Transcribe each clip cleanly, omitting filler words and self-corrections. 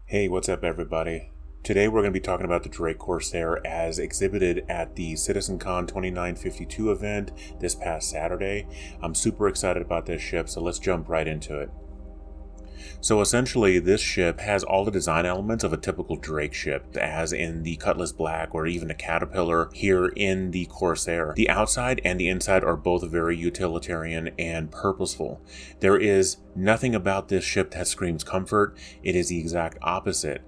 Hey, what's up everybody? Today we're going to be talking about the Drake Corsair as exhibited at the CitizenCon 2952 event this past Saturday. I'm super excited about this ship, so let's jump right into it. So essentially, this ship has all the design elements of a typical Drake ship, as in the Cutlass Black or even the Caterpillar here in the Corsair. The outside and the inside are both very utilitarian and purposeful. There is nothing about this ship that screams comfort. It is the exact opposite.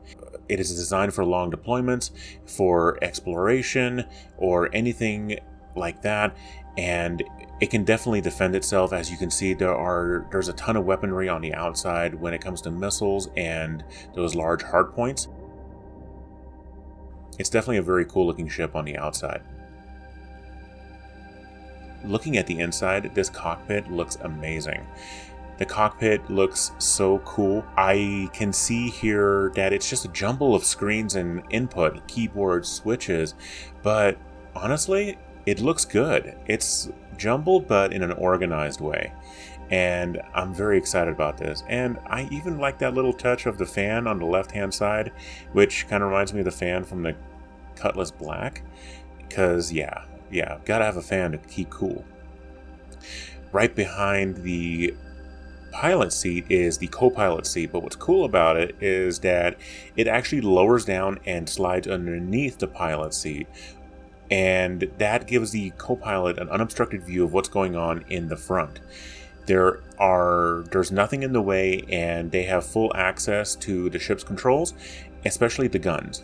It is designed for long deployments, for exploration, or anything like that, and it can definitely defend itself. As you can see, there's a ton of weaponry on the outside when it comes to missiles and those large hardpoints. It's definitely a very cool looking ship on the outside. Looking at the inside, this cockpit looks amazing. The cockpit looks so cool. I can see here that it's just a jumble of screens and input, keyboard, switches, but honestly, it looks good. It's jumbled, but in an organized way. And I'm very excited about this. And I even like that little touch of the fan on the left-hand side, which kind of reminds me of the fan from the Cutlass Black. Because, yeah, gotta have a fan to keep cool. Right behind the pilot seat is the co-pilot seat, but what's cool about it is that it actually lowers down and slides underneath the pilot seat, and that gives the co-pilot an unobstructed view of what's going on in the front. There's nothing in the way, and they have full access to the ship's controls, especially the guns.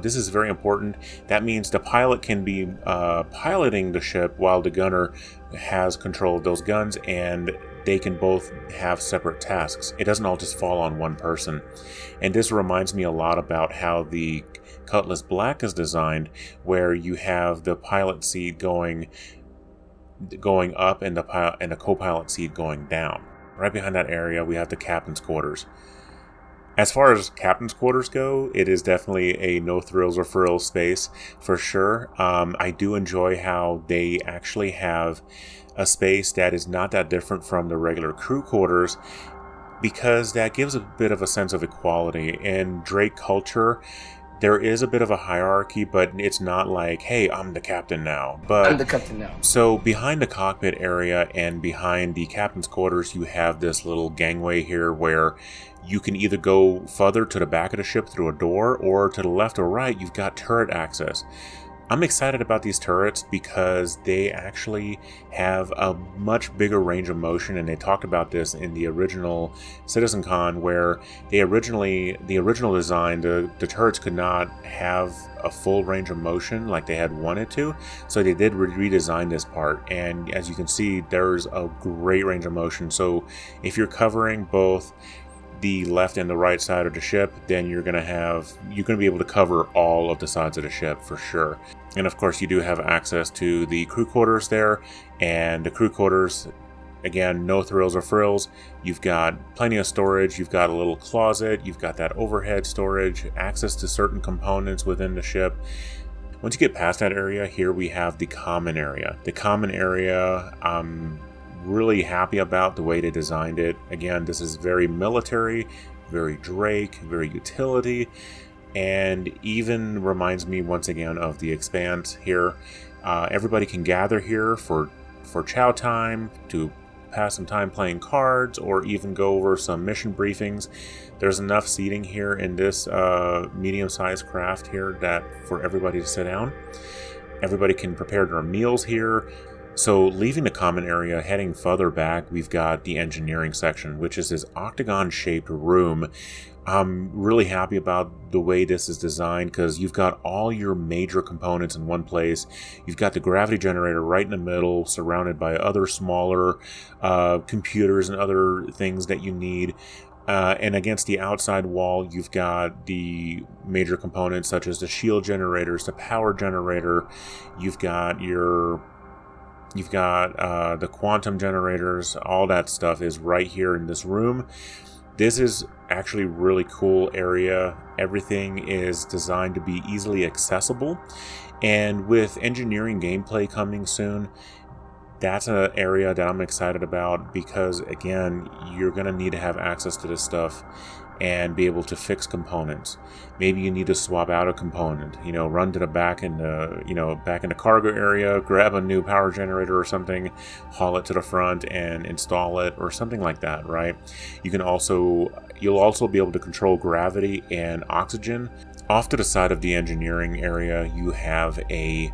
This is very important. That means the pilot can be piloting the ship while the gunner has control of those guns, and they can both have separate tasks. It doesn't all just fall on one person. And this reminds me a lot about how the Cutlass Black is designed, where you have the pilot seat going up and the co-pilot seat going down. Right behind that area, we have the captain's quarters. As far as captain's quarters go, it is definitely a no thrills or frills space for sure. I do enjoy how they actually have a space that is not that different from the regular crew quarters, because that gives a bit of a sense of equality. In Drake culture, there is a bit of a hierarchy, but it's not like, hey, I'm the captain now. So behind the cockpit area and behind the captain's quarters, you have this little gangway here where you can either go further to the back of the ship through a door, or to the left or right, you've got turret access. I'm excited about these turrets because they actually have a much bigger range of motion, and they talked about this in the original CitizenCon, where the original design, the turrets could not have a full range of motion like they had wanted to, so they did redesign this part, and as you can see, there's a great range of motion. So if you're covering both the left and the right side of the ship, then you're going to be able to cover all of the sides of the ship for sure. And of course, you do have access to the crew quarters there, and the crew quarters, again, no thrills or frills. You've got plenty of storage, you've got a little closet, you've got that overhead storage, access to certain components within the ship. Once you get past that area, here we have the common area. The common area, really happy about the way they designed it. Again, this is very military, very Drake, very utility, and even reminds me once again of the Expanse here. Everybody can gather here for chow time, to pass some time playing cards, or even go over some mission briefings. There's enough seating here in this medium-sized craft here that for everybody to sit down. Everybody can prepare their meals here. So leaving the common area, heading further back, we've got the engineering section, which is this octagon-shaped room. I'm really happy about the way this is designed, because you've got all your major components in one place. You've got the gravity generator right in the middle, surrounded by other smaller computers and other things that you need. And against the outside wall, you've got the major components such as the shield generators, the power generator. You've got the quantum generators. All that stuff is right here in this room. This is actually a really cool area. Everything is designed to be easily accessible. And with engineering gameplay coming soon, that's an area that I'm excited about, because again, you're going to need to have access to this stuff and be able to fix components. Maybe you need to swap out a component, run to the back in the cargo area, grab a new power generator or something, haul it to the front and install it or something like that, right? You'll also be able to control gravity and oxygen. Off to the side of the engineering area, you have a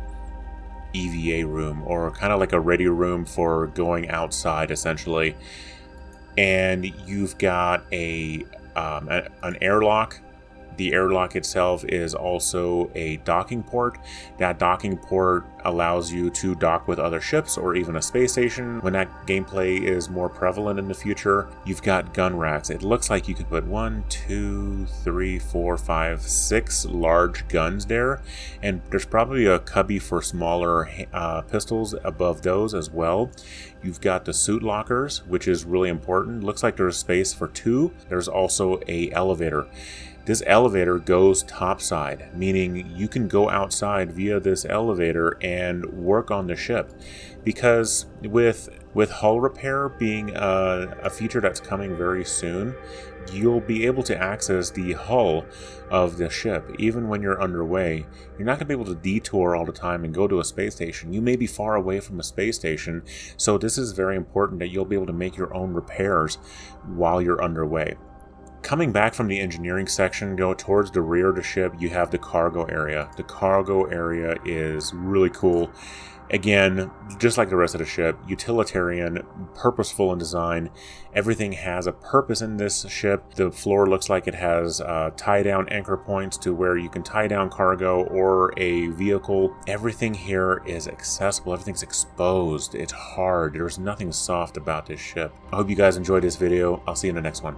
EVA room, or kind of like a ready room for going outside essentially. And you've got an airlock. The airlock itself is also a docking port. That docking port allows you to dock with other ships or even a space station when that gameplay is more prevalent in the future. You've got gun racks. It looks like you could put 1, 2, 3, 4, 5, 6 large guns there, and there's probably a cubby for smaller pistols above those as well. You've got the suit lockers, which is really important. Looks like there's space for 2. There's also an elevator. This elevator goes topside, meaning you can go outside via this elevator and work on the ship. Because with hull repair being a feature that's coming very soon, you'll be able to access the hull of the ship even when you're underway. You're not going to be able to detour all the time and go to a space station. You may be far away from a space station, so this is very important that you'll be able to make your own repairs while you're underway. Coming back from the engineering section, go towards the rear of the ship, you have the cargo area. The cargo area is really cool. Again, just like the rest of the ship, utilitarian, purposeful in design. Everything has a purpose in this ship. The floor looks like it has tie-down anchor points to where you can tie down cargo or a vehicle. Everything here is accessible. Everything's exposed. It's hard. There's nothing soft about this ship. I hope you guys enjoyed this video. I'll see you in the next one.